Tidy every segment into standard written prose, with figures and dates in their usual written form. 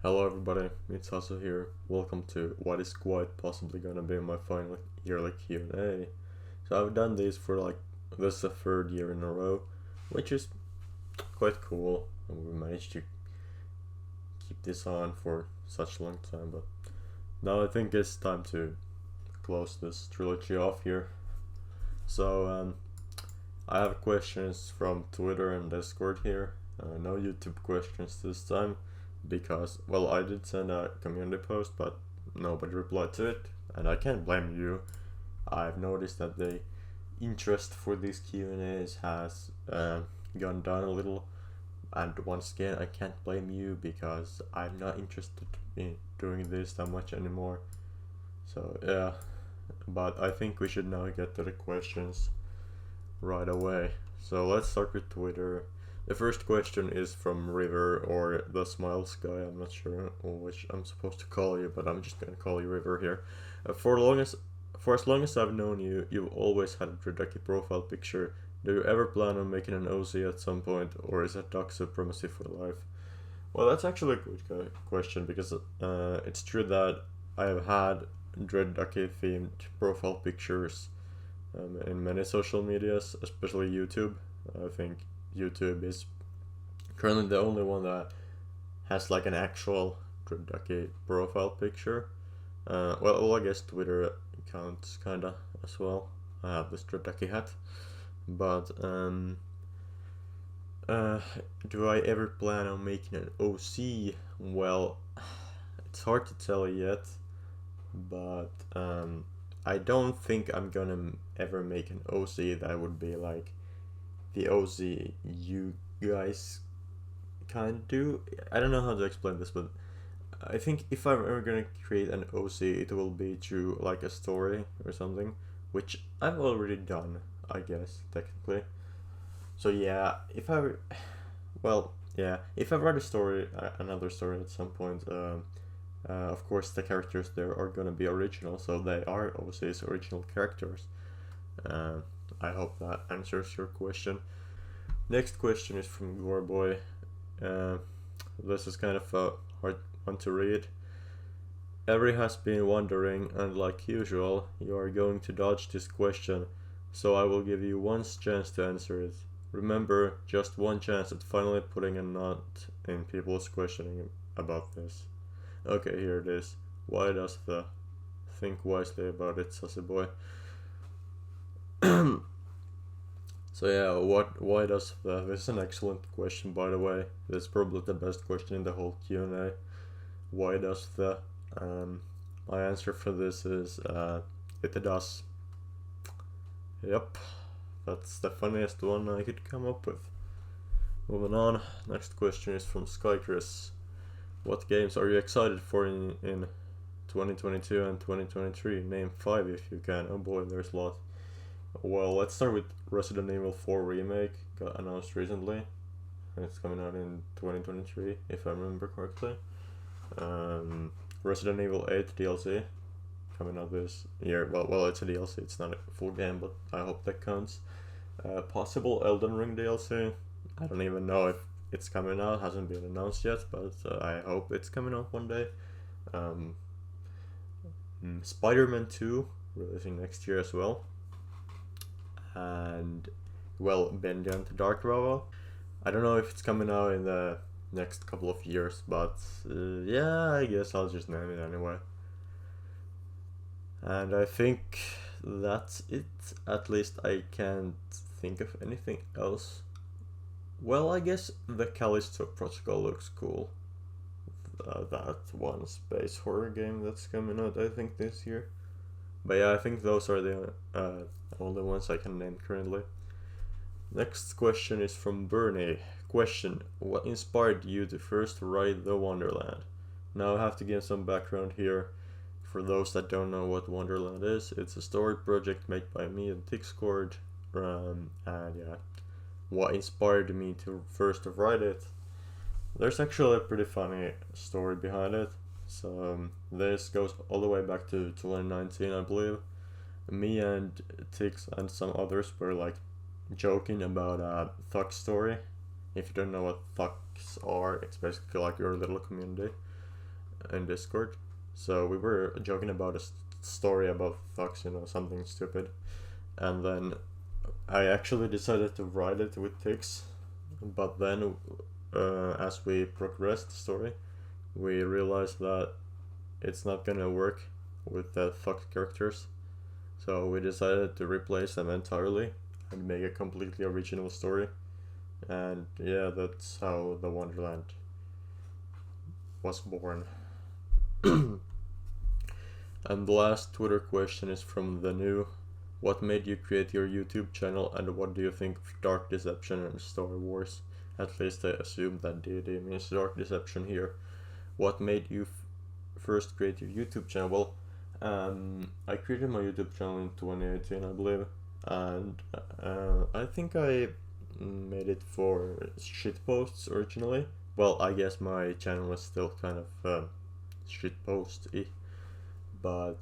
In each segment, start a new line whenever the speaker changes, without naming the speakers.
Hello everybody, it's Hasu here. Welcome to what is quite possibly gonna be my final yearly Q&A. So I've done this for this is the third year in a row, which is quite cool. And we managed to keep this on for such a long time, but now I think it's time to close this trilogy off here. So I have questions from Twitter and Discord here. No YouTube questions this time because, well, I did send a community post, but nobody replied to it, and I can't blame you. I've noticed that the interest for these Q&As has gone down a little, and once again, I can't blame you because I'm not interested in doing this that much anymore. So yeah, but I think we should now get to the questions right away. So let's start with Twitter. The first question is from River, or the Smiles guy. I'm not sure which I'm supposed to call you, but I'm just gonna call you River here. For as long as I've known you, you've always had a Dredaki profile picture. Do you ever plan on making an OC at some point, or is that Dark Supremacy for life? Well, that's actually a good question because it's true that I have had Dredaki themed profile pictures in many social medias, especially YouTube. I think YouTube is currently the only one that has like an actual Dredaki profile picture. Well, I guess Twitter counts kinda as well. I have this Dredaki hat, but do I ever plan on making an OC? Well, it's hard to tell yet, but I don't think I'm gonna ever make an OC that would be like the OC you guys kind of do. I don't know how to explain this, but I think if I'm ever gonna create an OC, it will be through like a story or something, which I've already done, I guess, technically. So yeah, if I write a story, another story at some point, of course the characters there are gonna be original, so they are OC's original characters. I hope that answers your question. Next question is from Goreboy. This is kind of a hard one to read. Every has been wondering, and like usual, you are going to dodge this question, so I will give you one chance to answer it. Remember, just one chance at finally putting a knot in people's questioning about this. Okay, here it is. Why does the think wisely about it, sassy boy? So yeah, why does the, this is an excellent question, by the way. This is probably the best question in the whole Q&A. Why does the my answer for this is it does. Yep, that's the funniest one I could come up with. Moving on, next question is from Skychris. What games are you excited for in 2022 and 2023? Name 5 if you can. Oh boy, there's a lot. Well, let's start with Resident Evil 4 Remake, got announced recently. It's coming out in 2023, if I remember correctly. Resident Evil 8 DLC, coming out this year. Well, it's a DLC, it's not a full game, but I hope that counts. Possible Elden Ring DLC. I don't even know if it's coming out, hasn't been announced yet, but I hope it's coming out one day. Spider-Man 2, releasing next year as well. And, well, Bendiant Dark-Rava. I don't know if it's coming out in the next couple of years, but yeah, I guess I'll just name it anyway. And I think that's it. At least I can't think of anything else. Well, I guess the Callisto Protocol looks cool. That one space horror game that's coming out, I think, this year. But yeah, I think those are the only ones I can name currently. Next question is from Bernie. Question: what inspired you to first write The Wonderland? Now I have to give some background here. For those that don't know what Wonderland is, it's a story project made by me and Tixcord. And yeah, what inspired me to first write it? There's actually a pretty funny story behind it. So this goes all the way back to 2019, I believe. Me and Tix and some others were like joking about a Thug story. If you don't know what Thugs are, it's basically like your little community. in Discord. So we were joking about a story about thugs, something stupid. And then I actually decided to write it with ticks. But then, as we progressed the story, we realized that it's not gonna work with the fucked characters. So we decided to replace them entirely and make a completely original story. And yeah, that's how the Wonderland was born. And the last Twitter question is from the new. What made you create your YouTube channel, and what do you think of Dark Deception and Star Wars? At least I assume that D&D means Dark Deception here. What made you first create your YouTube channel? Well, I created my YouTube channel in 2018, I believe, and I think I made it for shitposts originally. Well, I guess my channel was still kind of shitpost-y, but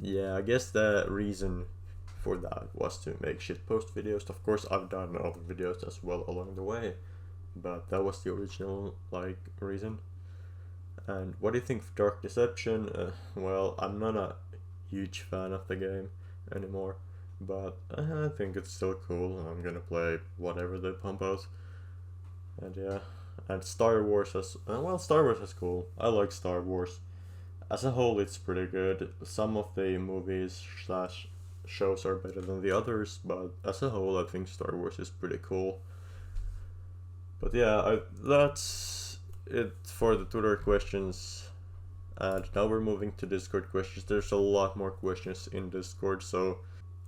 yeah, I guess the reason for that was to make shitpost videos. Of course, I've done other videos as well along the way, but that was the original reason. And what do you think of Dark Deception? Well, I'm not a huge fan of the game anymore, but I think it's still cool. I'm gonna play whatever they pump out. And yeah, and Star Wars Star Wars is cool. I like Star Wars. As a whole, it's pretty good. Some of the movies slash shows are better than the others, but as a whole, I think Star Wars is pretty cool. But yeah, that's it for the Twitter questions. And now we're moving to Discord questions. There's a lot more questions in Discord, so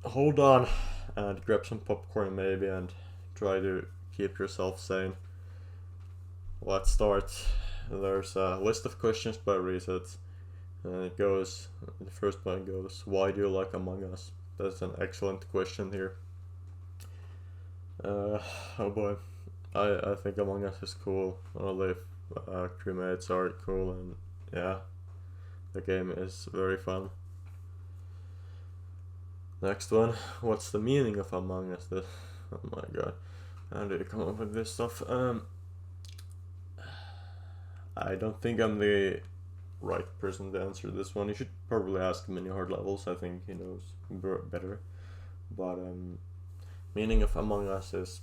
hold on and grab some popcorn maybe and try to keep yourself sane. Let's start. There's a list of questions by Reset. And the first one goes, why do you like Among Us? That's an excellent question here. Oh boy. I think Among Us is cool. All the crewmates are cool, and yeah, the game is very fun. Next one, what's the meaning of Among Us? Oh my god, how do you come up with this stuff? I don't think I'm the right person to answer this one. You should probably ask Mini Hard Levels. I think he knows better. But meaning of Among Us is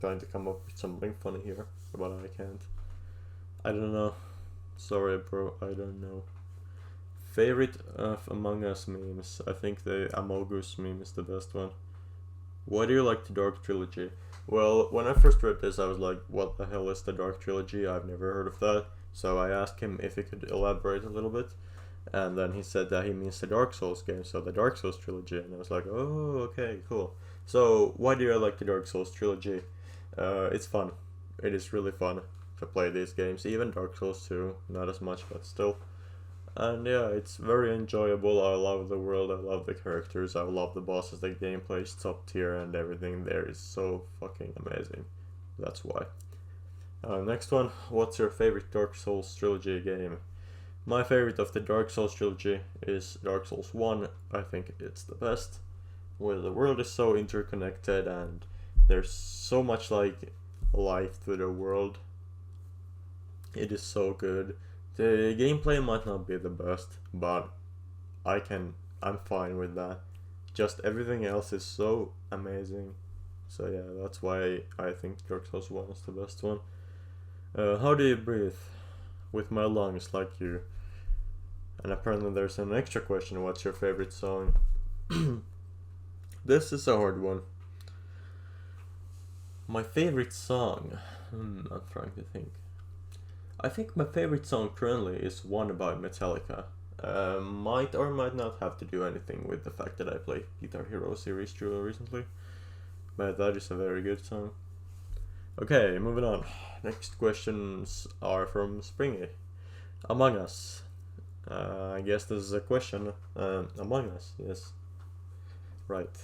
trying to come up with something funny here, but I can't. I don't know. Sorry, bro. I don't know. Favorite of Among Us memes? I think the Amogus meme is the best one. Why do you like the Dark Trilogy? Well, when I first read this, I was like, what the hell is the Dark Trilogy? I've never heard of that. So I asked him if he could elaborate a little bit. And then he said that he means the Dark Souls game, so the Dark Souls trilogy. And I was like, oh, okay, cool. So, why do I like the Dark Souls trilogy? It's fun. It is really fun to play these games. Even Dark Souls 2, not as much, but still. And yeah, it's very enjoyable. I love the world, I love the characters, I love the bosses, the gameplay is top tier, and everything there is so fucking amazing. That's why. Next one, what's your favorite Dark Souls trilogy game? My favorite of the Dark Souls trilogy is Dark Souls 1. I think it's the best, where the world is so interconnected and there's so much life to the world. It is so good. The gameplay might not be the best, but I'm fine with that. Just everything else is so amazing. So yeah, that's why I think Dark Souls 1 is the best one. How do you breathe? With my lungs, like you. And apparently there's an extra question, what's your favorite song? This is a hard one. My favorite song? I'm trying to think. I think my favorite song currently is one by Metallica. Might or might not have to do anything with the fact that I played Guitar Hero Series 2 recently. But that is a very good song. Okay, moving on. Next questions are from Springy. Among Us. I guess this is a question. Among Us, yes. Right.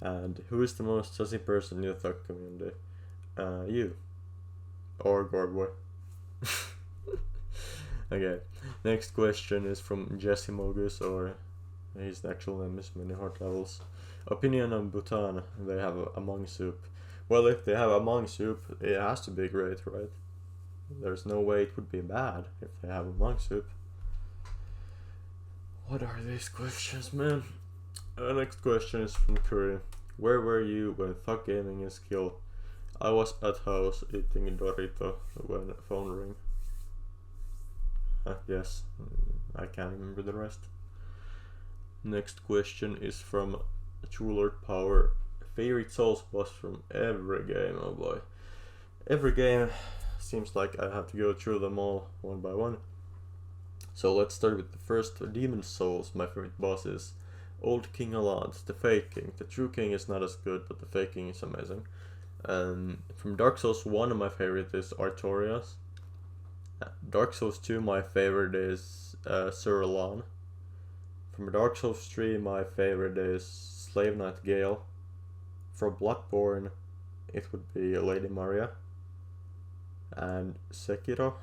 And who is the most sussy person in the thug community? You. Or Gorboy. Okay. Next question is from Jesse Mogus, or his actual name is Many Heart Levels. Opinion on Bhutan. They have a Among Soup. Well, if they have a monk soup, it has to be great, right? There's no way it would be bad if they have a monk soup. What are these questions, man? Next question is from Curry. Where were you when Fuck Gaming is killed? I was at house eating Dorito when phone ring. Yes, I can't remember the rest. Next question is from True Lord Power. Favorite Souls boss from every game, oh boy. Every game seems like I have to go through them all one by one. So let's start with the first, Demon Souls. My favorite boss is Old King Alad, the Fake King. The True King is not as good, but the Fake King is amazing. From Dark Souls 1, my favorite is Artorias. Dark Souls 2, my favorite is Sir Alan. From Dark Souls 3, my favorite is Slave Knight Gale. From Bloodborne, it would be Lady Maria. And Sekiro,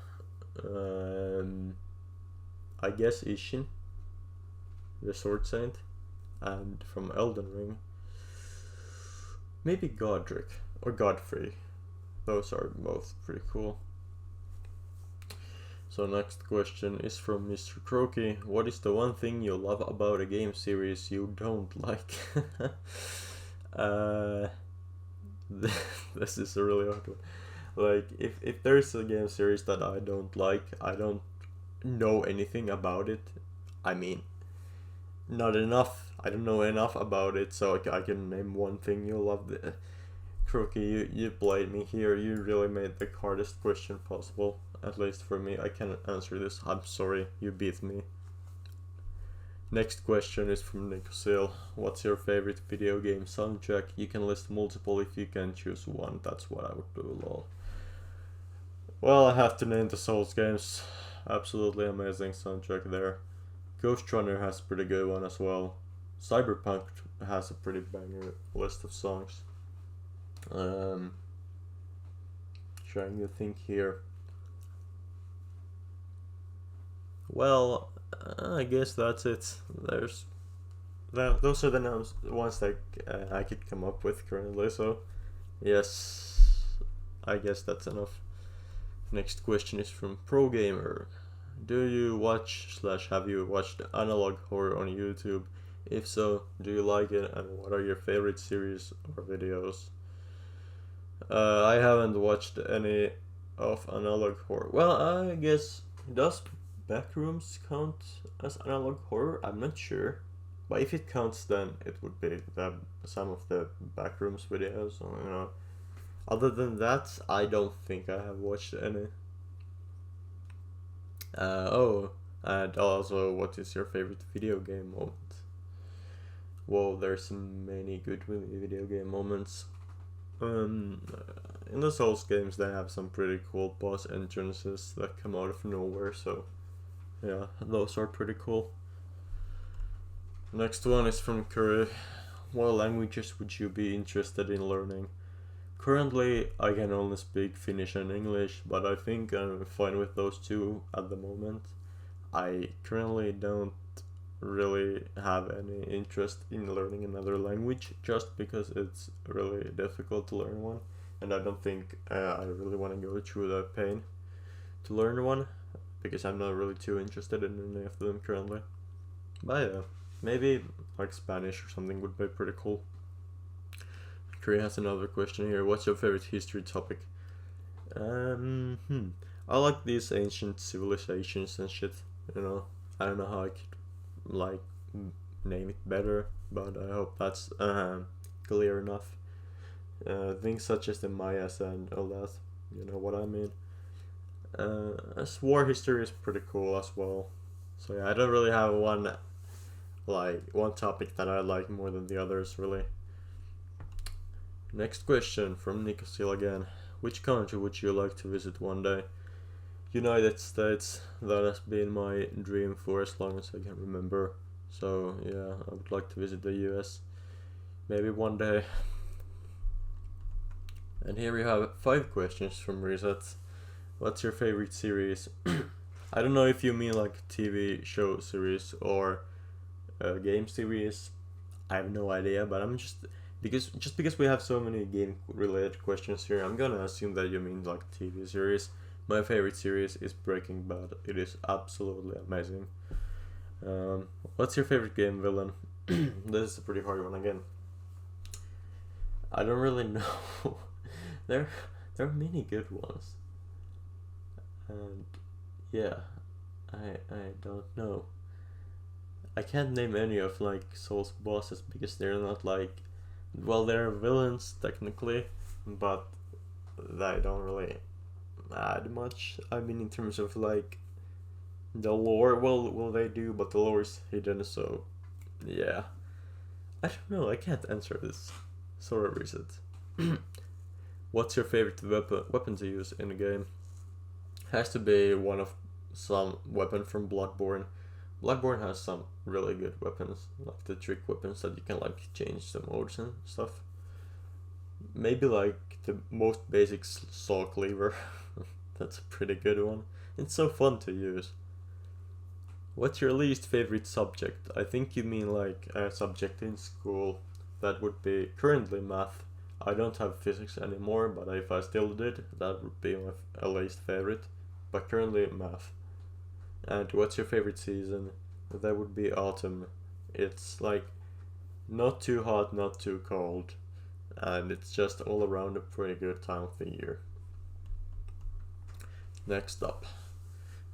I guess Ishin, the Sword Saint. And from Elden Ring, maybe Godric or Godfrey. Those are both pretty cool. So next question is from Mr. Croaky. What is the one thing you love about a game series you don't like? This is a really hard one. Like, if there's a game series that I don't like, I don't know anything about it. I mean, not enough. I don't know enough about it, so I can name one thing you love. Crookie, you played me here. You really made the hardest question possible. At least for me, I cannot answer this. I'm sorry, you beat me. Next question is from Nicosil. What's your favorite video game soundtrack? You can list multiple if you can choose one. That's what I would do, lol. Well, I have to name the Souls games. Absolutely amazing soundtrack there. Ghost Runner has a pretty good one as well. Cyberpunk has a pretty banger list of songs. Trying to think here. Well, I guess that's it. Those are the ones that I could come up with currently. So, yes, I guess that's enough. Next question is from Pro Gamer. Do you watch/have you watched analog horror on YouTube? If so, do you like it, and what are your favorite series or videos? I haven't watched any of analog horror. Well, I guess does Backrooms count as analog horror? I'm not sure, but if it counts, then it would be some of the Backrooms videos. You know. Other than that, I don't think I have watched any. And also, what is your favorite video game moment? Well, there's many good video game moments. In the Souls games, they have some pretty cool boss entrances that come out of nowhere, so yeah, those are pretty cool. Next one is from Curry. What languages would you be interested in learning? Currently, I can only speak Finnish and English, but I think I'm fine with those two at the moment. I currently don't really have any interest in learning another language, just because it's really difficult to learn one, and I don't think I really want to go through the pain to learn one, because I'm not really too interested in any of them currently. But yeah, maybe like Spanish or something would be pretty cool. Curry has another question here. What's your favorite history topic? I like these ancient civilizations and shit, you know. I don't know how I could like name it better, but I hope that's clear enough. Things such as the Mayas and all that, you know what I mean. As war history is pretty cool as well. So yeah, I don't really have one topic that I like more than the others, really. Next question from Nicosil again. Which country would you like to visit one day? United States. That has been my dream for as long as I can remember. So yeah, I would like to visit the US. Maybe one day. And here we have 5 questions from Reset. What's your favorite series? I don't know if you mean like TV show series or game series. I have no idea, but I'm just Because we have so many game related questions here, I'm gonna assume that you mean like TV series. My favorite series is Breaking Bad. It is absolutely amazing. What's your favorite game villain? This is a pretty hard one again. I don't really know. there there are many good ones. And yeah, I don't know. I can't name any of like Soul's bosses because they're not like, well, they're villains technically, but they don't really add much. I mean, in terms of like the lore, well they do, but the lore is hidden. So yeah, I don't know. I can't answer this. Sorry, Reset. What's your favorite weapon to use in a game? Has to be one of some weapon from Bloodborne. Bloodborne has some really good weapons, like the trick weapons that you can like change the modes and stuff. Maybe like the most basic saw cleaver. That's a pretty good one. It's so fun to use. What's your least favorite subject? I think you mean like a subject in school. That would be currently math. I don't have physics anymore, but if I still did, that would be my least favorite. But currently math. And what's your favorite season? That would be autumn. It's like not too hot, not too cold, and it's just all around a pretty good time of the year. Next up,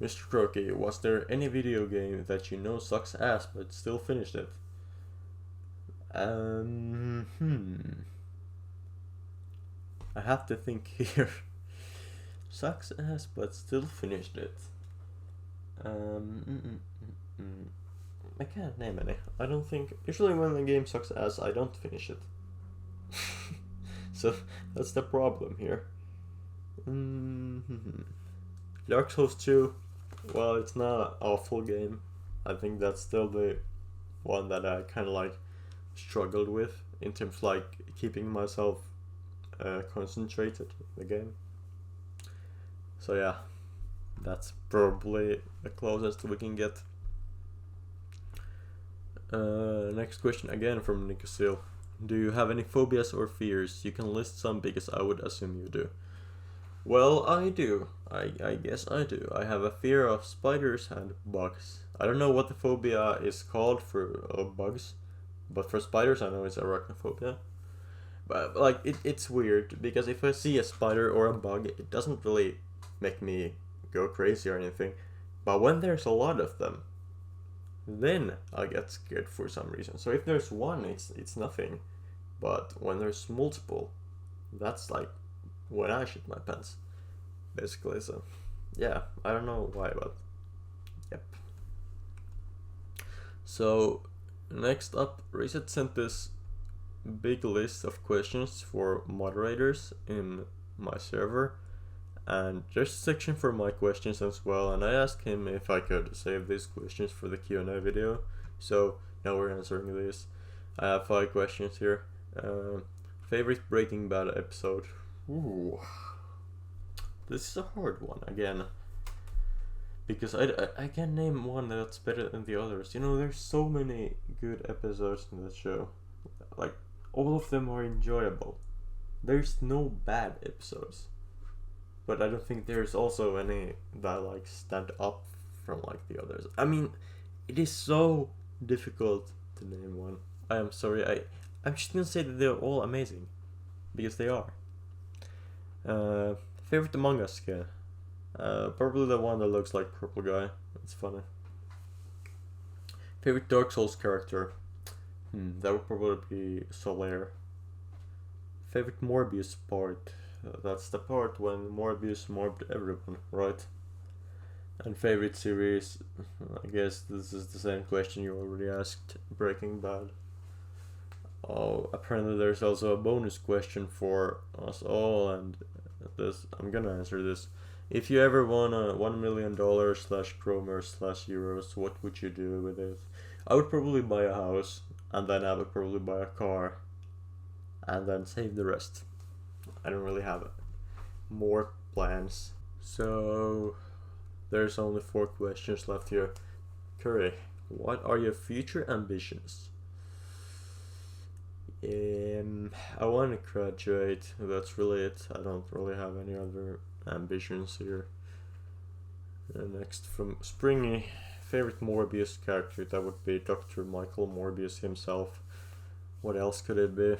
Mr. Croaky, was there any video game that you know sucks ass but still finished it? I have to think here. Sucks ass but still finished it. I can't name any. I don't think. Usually, when the game sucks ass, I don't finish it. So that's the problem here. Dark Souls 2. Well, it's not an awful game. I think that's still the one that I kind of like struggled with in terms of like keeping myself concentrated in the game. So yeah, that's probably the closest we can get. Next question again from Nicosil. Do you have any phobias or fears? You can list some because I would assume you do. Well, I do. I guess I do. I have a fear of spiders and bugs. I don't know what the phobia is called for bugs, but for spiders I know it's arachnophobia. But like it's weird because if I see a spider or a bug, it doesn't really make me go crazy or anything. But when there's a lot of them, then I get scared for some reason. So if there's one, it's nothing. But when there's multiple, that's like when I shit my pants, basically. So yeah, I don't know why, but yep. So next up, Reset sent this big list of questions for moderators in my server, and there's a section for my questions as well, and I asked him if I could save these questions for the Q&A video, so now we're answering these. I have 5 questions here. Favorite Breaking Bad episode? Ooh, this is a hard one again, because I can't name one that's better than the others. You know, there's so many good episodes in that show. Like, all of them are enjoyable. There's no bad episodes. But I don't think there's also any that like stand up from like the others. I mean, it is so difficult to name one. I am sorry. I'm just gonna say that they're all amazing, because they are. Favorite Among Us skin? Probably the one that looks like purple guy. It's funny. Favorite Dark Souls character? That would probably be Solaire. Favorite Morbius part? That's the part when Morbius mobbed everyone, right? And favorite series? I guess this is the same question you already asked. Breaking Bad. Oh, apparently there's also a bonus question for us all, and this I'm gonna answer this. If you ever won a $1 million /kroner/euros, what would you do with it? I would probably buy a house, and then I would probably buy a car, and then save the rest. I don't really have more plans. So there's only 4 questions left here. Curry, what are your future ambitions? I want to graduate. That's really it. I don't really have any other ambitions here. Next from Springy, favorite Morbius character, that would be Dr. Michael Morbius himself. What else could it be?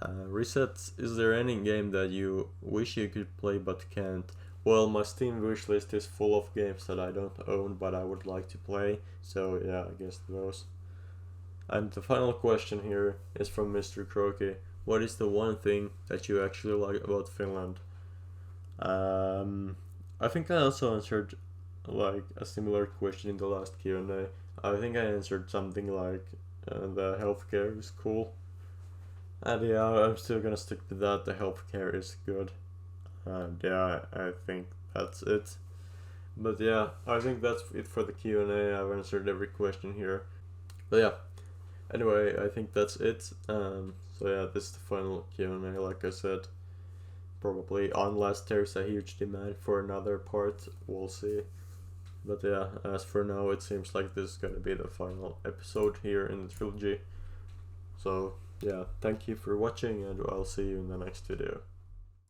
Reset, is there any game that you wish you could play but can't? Well, my Steam wishlist is full of games that I don't own but I would like to play, so yeah, I guess those. And the final question here is from Mr. Croaky. What is the one thing that you actually like about Finland? I think I also answered like a similar question in the last Q&A. I think I answered something like the healthcare is cool. And yeah, I'm still gonna stick to that. The healthcare is good. And yeah, I think that's it. But yeah, I think that's it for the Q&A. I've answered every question here. But yeah, anyway, I think that's it. So yeah, this is the final Q&A. Like I said, probably unless there's a huge demand for another part, we'll see. But yeah, as for now, it seems like this is gonna be the final episode here in the trilogy. So yeah, thank you for watching, and I'll see you in the next video.